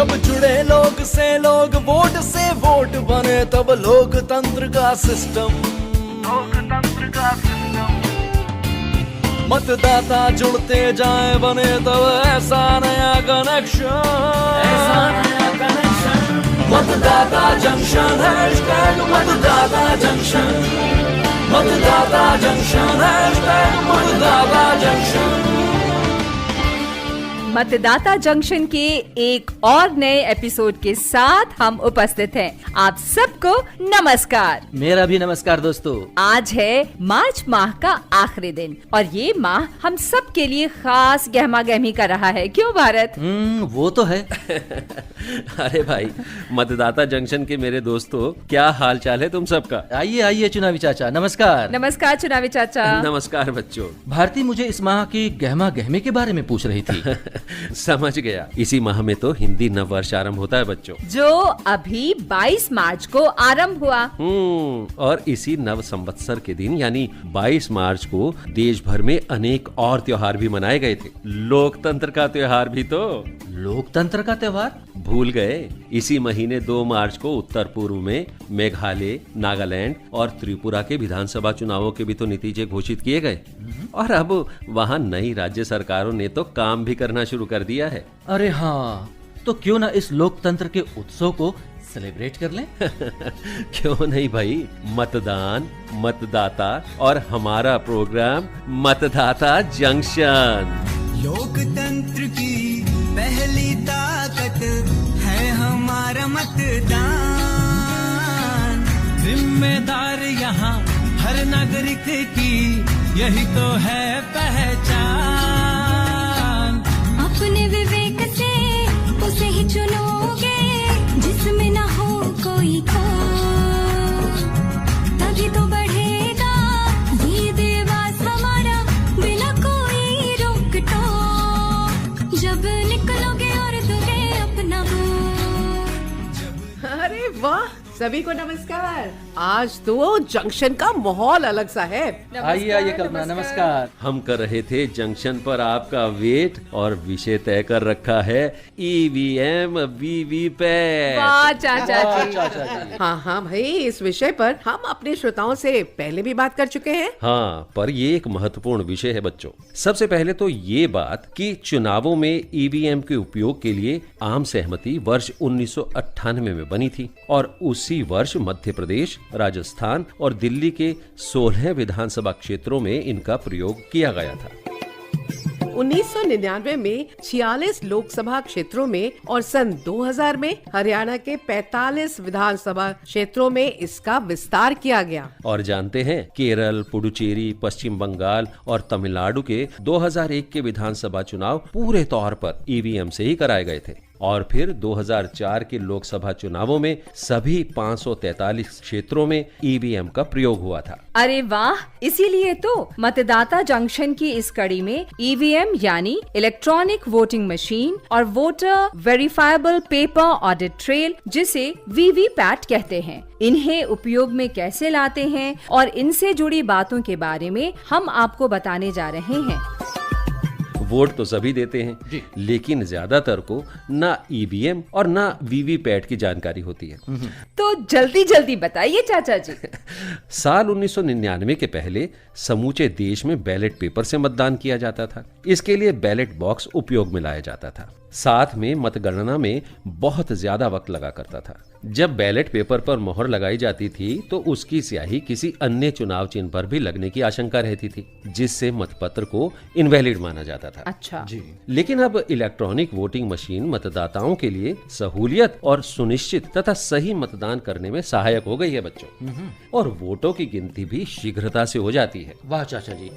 जब जुड़े लोग से लोग, वोट से वोट बने, तब लोकतंत्र का सिस्टम। मतदाता जुड़ते जाए बने तब ऐसा नया कनेक्शन। मतदाता जंक्शन, हैशटैग मतदाता जंक्शन। मतदाता जंक्शन, हैशटैग मतदाता जंक्शन। मतदाता जंक्शन के एक और नए एपिसोड के साथ हम उपस्थित हैं। आप सबको नमस्कार। मेरा भी नमस्कार दोस्तों। आज है मार्च माह का आखिरी दिन और ये माह हम सब के लिए खास गहमा गहमी का रहा है, क्यों भारत? वो तो है। अरे भाई, मतदाता जंक्शन के मेरे दोस्तों, क्या हाल चाल है तुम सबका? आइए आइए चुनावी चाचा, नमस्कार। नमस्कार चुनावी चाचा। नमस्कार बच्चों। भारती मुझे इस माह की गहमा गहमी के बारे में पूछ रही थी। समझ गया, इसी माह में तो हिंदी नव वर्ष आरंभ होता है बच्चों, जो अभी 22 मार्च को आरंभ हुआ। और इसी नव संवत्सर के दिन यानी 22 मार्च को देश भर में अनेक और त्योहार भी मनाए गए थे। लोकतंत्र का त्योहार भी तो। लोकतंत्र का त्योहार भूल गए? इसी महीने 2 मार्च को उत्तर पूर्व में मेघालय, नागालैंड और त्रिपुरा के विधानसभा चुनावों के भी तो नतीजे घोषित किए गए और अब वहां नई राज्य सरकारों ने तो काम भी करना शुरू कर दिया है। अरे हाँ, तो क्यों ना इस लोकतंत्र के उत्सव को सेलिब्रेट कर लें? क्यों नहीं भाई। मतदान, मतदाता और हमारा प्रोग्राम मतदाता जंक्शन। लोकतंत्र की पहली ताकत है हमारा मतदान। जिम्मेदार यहाँ हर नागरिक की यही तो है पहचान। अपने विवेक से उसे ही चुनोगे जिसमें न हो कोई खोट, तभी तो बढ़ेगा ये देवास हमारा बिना कोई रोक टोक। जब निकलोगे और दोगे अपना वोट। अरे वाह, सभी को नमस्कार। आज तो जंक्शन का माहौल अलग सा है। आइए आइए कल्पना, नमस्कार। हम कर रहे थे जंक्शन पर आपका वेट और विषय तय कर रखा है ईवीएम वीवीपैट। वाह चाचा जी। हाँ हाँ भाई, इस विषय पर हम अपने श्रोताओं से पहले भी बात कर चुके हैं। हाँ, पर ये एक महत्वपूर्ण विषय है बच्चों। सबसे पहले तो ये बात कि चुनावों में ईवीएम के उपयोग के लिए आम सहमति वर्ष 1998 में बनी थी और उसी वर्ष मध्य प्रदेश, राजस्थान और दिल्ली के 16 विधानसभा क्षेत्रों में इनका प्रयोग किया गया था। 1999 में 46 लोकसभा क्षेत्रों में और सन 2000 में हरियाणा के 45 विधानसभा क्षेत्रों में इसका विस्तार किया गया। और जानते हैं, केरल, पुडुचेरी, पश्चिम बंगाल और तमिलनाडु के 2001 के विधानसभा चुनाव पूरे तौर पर ईवीएम से ही कराए गए थे और फिर 2004 के लोकसभा चुनावों में सभी 543 क्षेत्रों में ईवीएम का प्रयोग हुआ था। अरे वाह, इसीलिए तो मतदाता जंक्शन की इस कड़ी में ईवीएम यानी इलेक्ट्रॉनिक वोटिंग मशीन और voter verifiable paper audit trail, जिसे वीवीपैट कहते हैं, इन्हें उपयोग में कैसे लाते हैं और इनसे जुड़ी बातों के बारे में हम आपको बताने जा रहे हैं। वोट तो सभी देते हैं, लेकिन ज्यादातर को ना ईवीएम और ना वीवीपैट की जानकारी होती है। तो जल्दी जल्दी बताइए चाचा जी। साल 1999 के पहले समूचे देश में बैलेट पेपर से मतदान किया जाता था। इसके लिए बैलेट बॉक्स उपयोग में लाया जाता था। साथ में मतगणना में बहुत ज्यादा वक्त लगा करता था। जब बैलेट पेपर पर मोहर लगाई जाती थी तो उसकी स्याही किसी अन्य चुनाव चिन्ह पर भी लगने की आशंका रहती थी, जिससे मतपत्र को इनवैलिड माना जाता था। अच्छा जी। लेकिन अब इलेक्ट्रॉनिक वोटिंग मशीन मतदाताओं के लिए सहूलियत और सुनिश्चित तथा सही मतदान करने में सहायक हो गई है बच्चों, और वोटों की गिनती भी शीघ्रता से हो जाती है। वाह चाचा जी।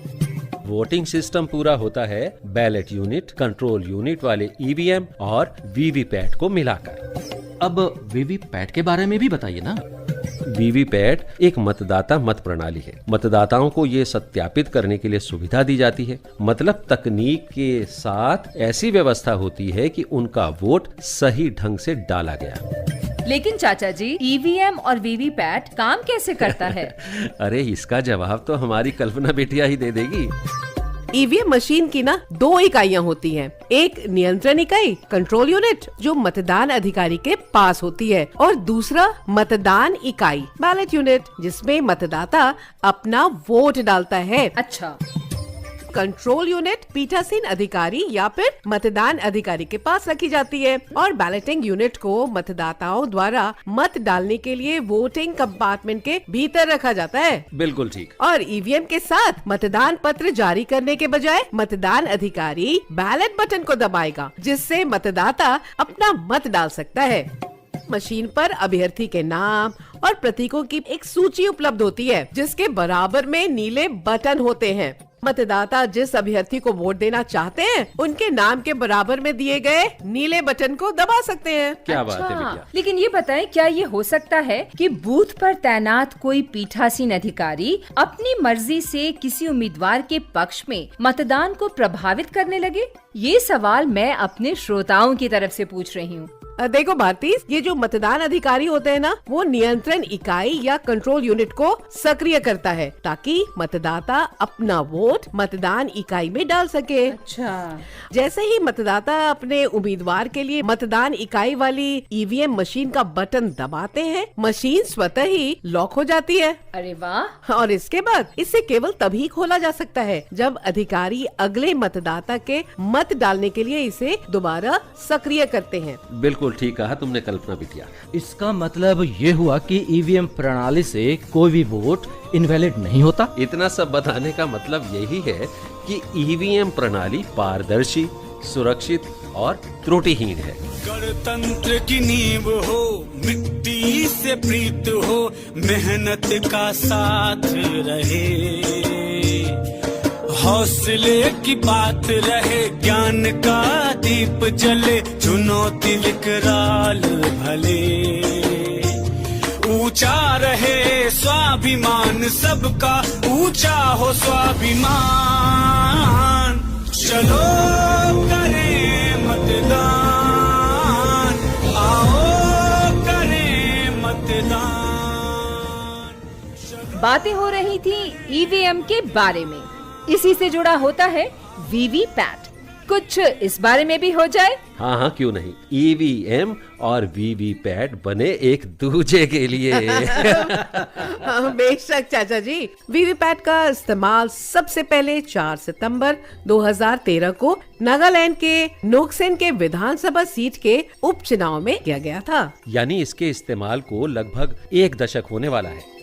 वोटिंग सिस्टम पूरा होता है बैलेट यूनिट, कंट्रोल यूनिट वाले ईवीएम और वीवीपैट को मिलाकर। अब वीवीपैट के बारे में भी बताइए ना। वीवीपैट एक मतदाता मत प्रणाली है। मतदाताओं को ये सत्यापित करने के लिए सुविधा दी जाती है, मतलब तकनीक के साथ ऐसी व्यवस्था होती है कि उनका वोट सही ढंग से डाला गया। लेकिन चाचा जी, ईवीएम और वीवीपैट काम कैसे करता है? अरे इसका जवाब तो हमारी कल्पना बेटिया ही दे देगी। ईवीएम मशीन की ना 2 इकाइयाँ होती हैं। एक नियंत्रण इकाई कंट्रोल यूनिट जो मतदान अधिकारी के पास होती है, और दूसरा मतदान इकाई बैलेट यूनिट जिसमें मतदाता अपना वोट डालता है। अच्छा, कंट्रोल यूनिट पीठासीन अधिकारी या फिर मतदान अधिकारी के पास रखी जाती है, और बैलेटिंग यूनिट को मतदाताओं द्वारा मत डालने के लिए वोटिंग कंपार्टमेंट के भीतर रखा जाता है। बिल्कुल ठीक। और ईवीएम के साथ मतदान पत्र जारी करने के बजाय मतदान अधिकारी बैलेट बटन को दबाएगा, जिससे मतदाता अपना मत डाल सकता है। मशीन पर अभ्यर्थी के नाम और प्रतीकों की एक सूची उपलब्ध होती है, जिसके बराबर में नीले बटन होते हैं। मतदाता जिस अभ्यर्थी को वोट देना चाहते हैं उनके नाम के बराबर में दिए गए नीले बटन को दबा सकते हैं। क्या बात है अच्छा, बिटिया। लेकिन ये बताएं, क्या ये हो सकता है कि बूथ पर तैनात कोई पीठासीन अधिकारी अपनी मर्जी से किसी उम्मीदवार के पक्ष में मतदान को प्रभावित करने लगे? ये सवाल मैं अपने श्रोताओं की तरफ से पूछ रही हूँ। देखो भारती, ये जो मतदान अधिकारी होते हैं ना, वो नियंत्रण इकाई या कंट्रोल यूनिट को सक्रिय करता है ताकि मतदाता अपना वोट मतदान इकाई में डाल सके। अच्छा, जैसे ही मतदाता अपने उम्मीदवार के लिए मतदान इकाई वाली ईवीएम मशीन का बटन दबाते हैं, मशीन स्वतः ही लॉक हो जाती है। अरे वाह। और इसके बाद इसे केवल तभी खोला जा सकता है जब अधिकारी अगले मतदाता के मत डालने के लिए इसे दोबारा सक्रिय करते हैं। बिल्कुल ठीक कहा तुमने कल्पना बिटिया। इसका मतलब ये हुआ कि ईवीएम प्रणाली से कोई भी वोट इनवैलिड नहीं होता। इतना सब बताने का मतलब यही है कि ईवीएम प्रणाली पारदर्शी, सुरक्षित और त्रुटिहीन है। गणतंत्र की नींव हो, मिट्टी से प्रीत हो, मेहनत का साथ रहे, हौसले की बात रहे, ज्ञान का दीप जले, चुनौती विकराल भले, ऊंचा रहे स्वाभिमान सबका, ऊंचा हो स्वाभिमान, चलो करें मतदान, आओ करें मतदान। बातें हो रही थी ईवीएम के बारे में, इसी से जुड़ा होता है वीवीपैट। कुछ इस बारे में भी हो जाए? हाँ, क्यों नहीं। ईवीएम और वीवीपैट बने एक दूजे के लिए। बेशक चाचा जी। वीवीपैट का इस्तेमाल सबसे पहले 4 सितंबर 2013 को नागालैंड के नोक्सेन के विधानसभा सीट के उपचुनाव में किया गया था। यानी इसके इस्तेमाल को लगभग 1 दशक होने वाला है।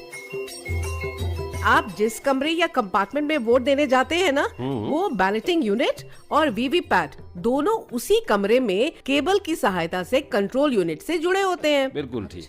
आप जिस कमरे या कंपार्टमेंट में वोट देने जाते हैं ना, वो बैलेटिंग यूनिट और वीवीपैट दोनों उसी कमरे में केबल की सहायता से कंट्रोल यूनिट से जुड़े होते हैं। बिल्कुल ठीक।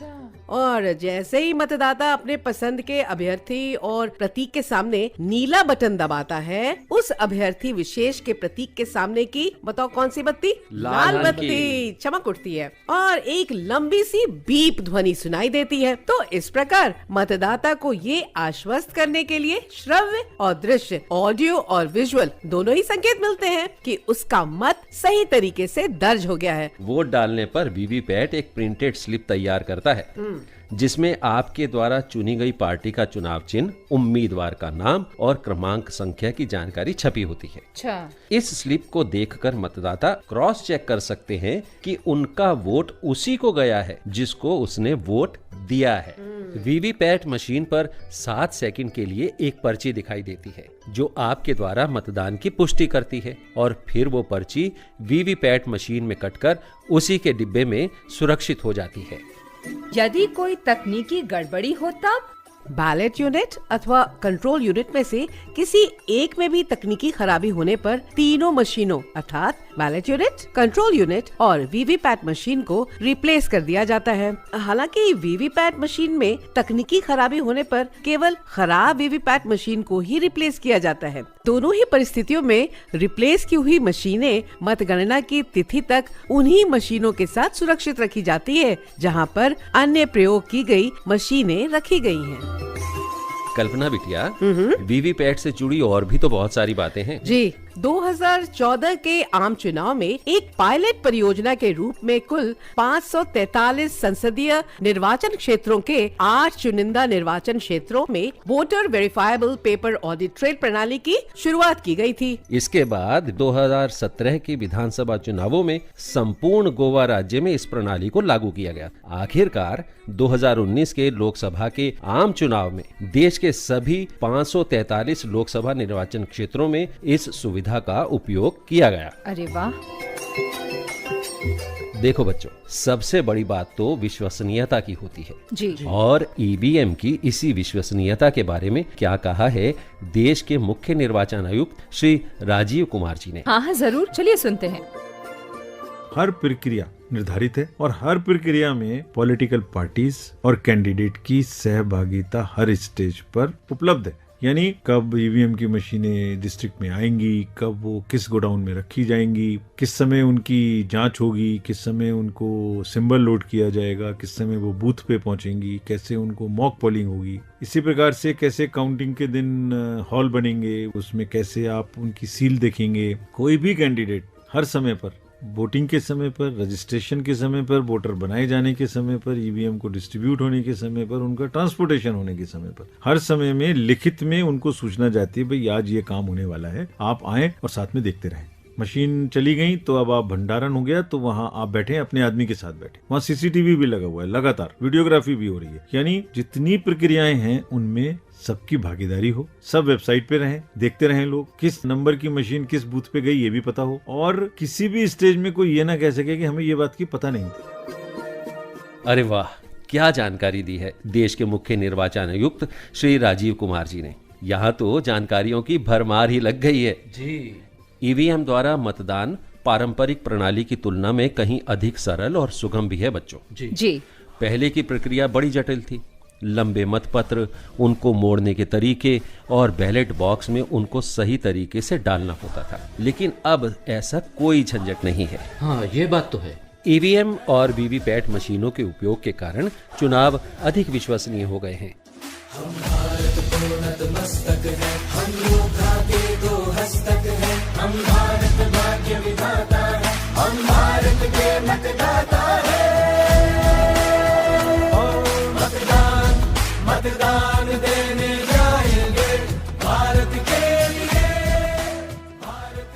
और जैसे ही मतदाता अपने पसंद के अभ्यर्थी और प्रतीक के सामने नीला बटन दबाता है, उस अभ्यर्थी विशेष के प्रतीक के सामने की, बताओ कौन सी बत्ती? लाल बत्ती चमक उठती है और एक लंबी सी बीप ध्वनि सुनाई देती है। तो इस प्रकार मतदाता को ये आश्वस्त करने के लिए श्रव्य और दृश्य, ऑडियो और विजुअल दोनों ही संकेत मिलते हैं कि उसका मत सही तरीके से दर्ज हो गया है। वोट डालने पर वीवीपैट एक प्रिंटेड स्लिप तैयार करता है जिसमें आपके द्वारा चुनी गई पार्टी का चुनाव चिन्ह, उम्मीदवार का नाम और क्रमांक संख्या की जानकारी छपी होती है। अच्छा, इस स्लिप को देखकर मतदाता क्रॉस चेक कर सकते हैं कि उनका वोट उसी को गया है जिसको उसने वोट दिया है। वीवीपैट मशीन पर 7 सेकंड के लिए एक पर्ची दिखाई देती है जो आपके द्वारा मतदान की पुष्टि करती है, और फिर वो पर्ची वीवीपैट मशीन में कटकर उसी के डिब्बे में सुरक्षित हो जाती है। यदि कोई तकनीकी गड़बड़ी हो तब बैलेट यूनिट अथवा कंट्रोल यूनिट में से किसी एक में भी तकनीकी खराबी होने पर तीनों मशीनों अर्थात बैलेट यूनिट, कंट्रोल यूनिट और वीवीपैट मशीन को रिप्लेस कर दिया जाता है। हालांकि वीवीपैट मशीन में तकनीकी खराबी होने पर केवल खराब वीवीपैट मशीन को ही रिप्लेस किया जाता है। दोनों ही परिस्थितियों में रिप्लेस की हुई मशीनें मतगणना की तिथि तक उन्हीं मशीनों के साथ सुरक्षित रखी जाती है जहां पर अन्य प्रयोग की गई मशीनें रखी गई हैं। कल्पना बिटिया, वीवीपैट से जुड़ी और भी तो बहुत सारी बातें हैं। जी, 2014 के आम चुनाव में एक पायलट परियोजना के रूप में कुल 543 संसदीय निर्वाचन क्षेत्रों के 8 चुनिंदा निर्वाचन क्षेत्रों में voter verifiable paper audit trail प्रणाली की शुरुआत की गई थी। इसके बाद 2017 के विधानसभा चुनावों में संपूर्ण गोवा राज्य में इस प्रणाली को लागू किया गया। आखिरकार 2019 के लोकसभा के आम चुनाव में देश के सभी 543 लोकसभा निर्वाचन क्षेत्रों में इस सुविधा का उपयोग किया गया। अरे वाह। देखो बच्चों, सबसे बड़ी बात तो विश्वसनीयता की होती है जी। और ईवीएम की इसी विश्वसनीयता के बारे में क्या कहा है देश के मुख्य निर्वाचन आयुक्त श्री राजीव कुमार जी ने। हाँ जरूर, चलिए सुनते हैं। हर प्रक्रिया निर्धारित है और हर प्रक्रिया में पॉलिटिकल पार्टीज और कैंडिडेट की सहभागिता हर स्टेज पर उपलब्ध है। यानी कब ईवीएम की मशीनें डिस्ट्रिक्ट में आएंगी, कब वो किस गोडाउन में रखी जाएंगी, किस समय उनकी जांच होगी, किस समय उनको सिंबल लोड किया जाएगा, किस समय वो बूथ पे पहुंचेंगी, कैसे उनको मॉक पोलिंग होगी, इसी प्रकार से कैसे काउंटिंग के दिन हॉल बनेंगे, उसमें कैसे आप उनकी सील देखेंगे। कोई भी कैंडिडेट हर समय पर, वोटिंग के समय पर, रजिस्ट्रेशन के समय पर, वोटर बनाए जाने के समय पर, ईवीएम को डिस्ट्रीब्यूट होने के समय पर, उनका ट्रांसपोर्टेशन होने के समय पर, हर समय में लिखित में उनको सूचना जाती है, भाई आज ये काम होने वाला है, आप आए और साथ में देखते रहें। मशीन चली गई तो अब आप भंडारण हो गया तो वहाँ आप बैठे अपने आदमी के साथ बैठे। वहाँ सीसीटीवी भी लगा हुआ है, लगातार वीडियोग्राफी भी हो रही है। यानी जितनी प्रक्रियाएं हैं उनमें सबकी भागीदारी हो, सब वेबसाइट पे रहें, देखते रहें, लोग किस नंबर की मशीन किस बूथ पे गई ये भी पता हो, और किसी भी स्टेज में कोई ये ना कह सके कि हमें ये बात की पता नहीं थी। अरे वाह, क्या जानकारी दी है देश के मुख्य निर्वाचन आयुक्त श्री राजीव कुमार जी ने। यहाँ तो जानकारियों की भरमार ही लग गई है जी। ईवीएम द्वारा मतदान पारंपरिक प्रणाली की तुलना में कहीं अधिक सरल और सुगम भी है बच्चों। जी। पहले की प्रक्रिया बड़ी जटिल थी। लंबे मतपत्र, उनको मोड़ने के तरीके और बैलेट बॉक्स में उनको सही तरीके से डालना होता था। लेकिन अब ऐसा कोई झंझट नहीं है। हाँ, ये बात तो है। ईवीएम और वीवीपैट मशीनों के उपयोग के कारण चुनाव अधिक विश्वसनीय हो गए हैं। मतदान देने जाएंगे भारत के लिए।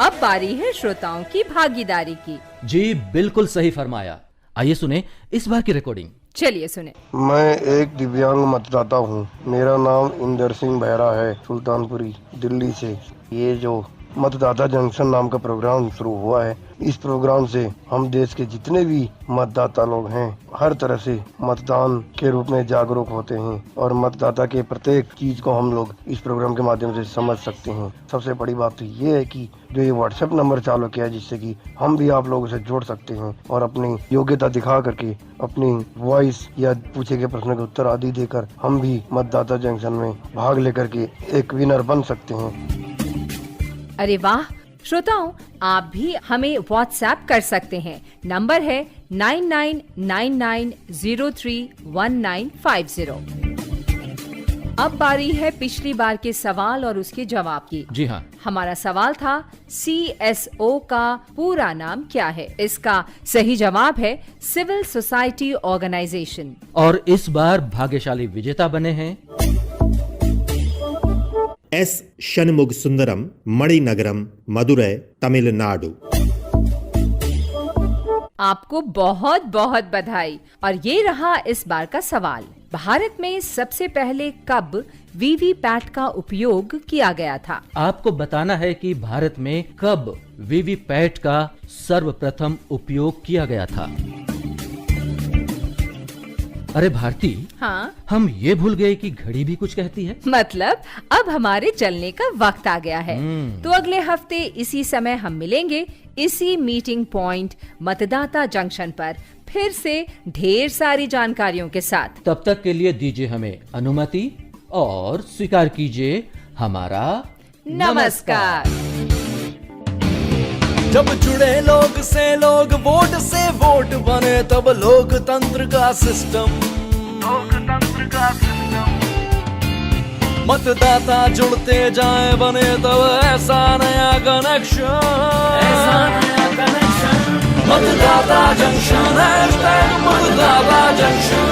अब बारी है श्रोताओं की भागीदारी की। जी बिल्कुल सही फरमाया। आइए सुने इस बार की रिकॉर्डिंग। चलिए सुने। मैं एक दिव्यांग मतदाता हूँ। मेरा नाम इंदर सिंह बेहरा है, सुल्तानपुरी दिल्ली से। ये जो मतदाता जंक्शन नाम का प्रोग्राम शुरू हुआ है, इस प्रोग्राम से हम देश के जितने भी मतदाता लोग हैं हर तरह से मतदान के रूप में जागरूक होते हैं और मतदाता के प्रत्येक चीज को हम लोग इस प्रोग्राम के माध्यम से समझ सकते हैं। सबसे बड़ी बात तो ये है कि जो ये व्हाट्सएप नंबर चालू किया है, जिससे कि हम भी आप लोगों से जुड़ सकते हैं और अपनी योग्यता दिखा करके अपनी वॉइस या पूछे गए प्रश्न के उत्तर आदि देकर हम भी मतदाता जंक्शन में भाग लेकर के एक विनर बन सकते हैं। अरे वाह श्रोताओं, आप भी हमें व्हाट्सएप कर सकते हैं। नंबर है 9999031950। अब बारी है पिछली बार के सवाल और उसके जवाब की। जी हाँ। हमारा सवाल था CSO का पूरा नाम क्या है? इसका सही जवाब है सिविल सोसाइटी ऑर्गेनाइजेशन। और इस बार भाग्यशाली विजेता बने हैं एस शनमुग सुंदरम, मणिनगरम, मदुरै, तमिलनाडु। आपको बहुत बहुत बधाई। और ये रहा इस बार का सवाल। भारत में सबसे पहले कब वीवीपैट का उपयोग किया गया था? आपको बताना है कि भारत में कब वीवीपैट का सर्वप्रथम उपयोग किया गया था। अरे भारती, हाँ? हम ये भूल गए कि घड़ी भी कुछ कहती है। मतलब अब हमारे चलने का वक्त आ गया है। तो अगले हफ्ते इसी समय हम मिलेंगे, इसी मीटिंग पॉइंट मतदाता जंक्शन पर, फिर से ढेर सारी जानकारियों के साथ। तब तक के लिए दीजिए हमें अनुमति और स्वीकार कीजिए हमारा नमस्कार। जब जुड़े लोग से लोग, वोट से वोट बने, तब लोकतंत्र का सिस्टम मतदाता जुड़ते जाए बने तब ऐसा नया कनेक्शन, मतदाता जंक्शन, हैशटैग मतदाता जंक्शन।